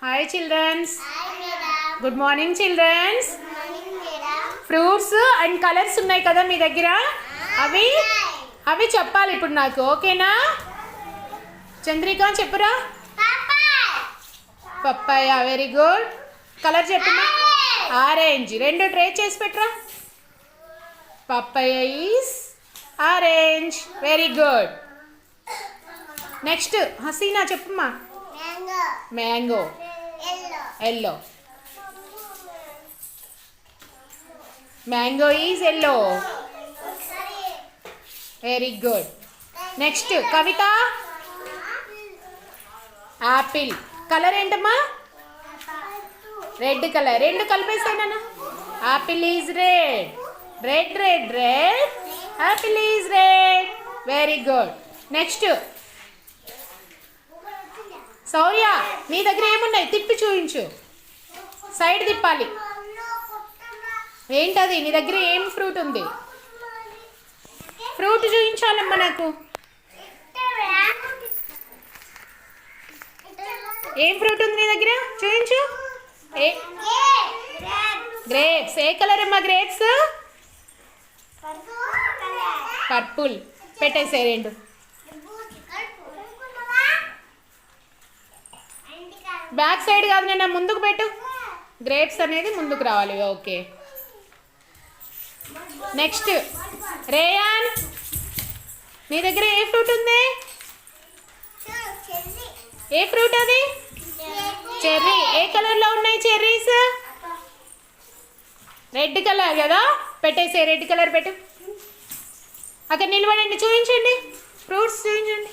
Hi childrens. Hi madam. Good morning childrens. Good morning madam. Fruits and colours ఉన్నాయి కదా మీ దగ్గర, అవి అవి చెప్పాలి ఇప్పుడు నాకు, ఓకేనా? చంద్రిక చెప్పురా. Papaya, very good. కలర్ చెప్పమ్మా. ఆరెంజ్. రెండు ట్రే చేసి పెట్టరా. Papaya is orange, very good. Next Hasina చెప్పమ్మా. Mango. Mango, Yellow. Yellow. Mango is yellow, very good. Next Kavitha. Apple. Colour ఏంటమ్మా? Red colour. రెండు కలిపేసానా. Apple is red, red red red. Apple is red, very good. Next Sourya, నీ దగ్గర ఏమున్నాయి తిప్పి చూపించు. Side తిప్పాలి. ఏంటది నీ దగ్గర? ఏం ఫ్రూట్ ఉంది? ఫ్రూట్ చూపించాలమ్మా నాకు. ఏం ఫ్రూట్ ఉంది నీ దగ్గర? చూపించు. ఏ గ్రేప్స్. ఏ కలర్ అమ్మా గ్రేప్స్? పర్పుల్. పెట్టేసే రెండు. బ్యాక్ సైడ్ కాదు, నేను ముందుకు పెట్టు. గ్రేప్స్ అనేది ముందుకు రావాలి, ఓకే. నెక్స్ట్ రేయాన్, నీ దగ్గర ఏ ఫ్రూట్ ఉంది? ఏ ఫ్రూట్ అది? చెర్రీ. ఏ కలర్లో ఉన్నాయి చెర్రీస్? రెడ్ కలర్ కదా. పెట్టేసే రెడ్ కలర్ పెట్టు. అక్కడ నిలబడండి, చూపించండి ఫ్రూట్స్ చూపించండి.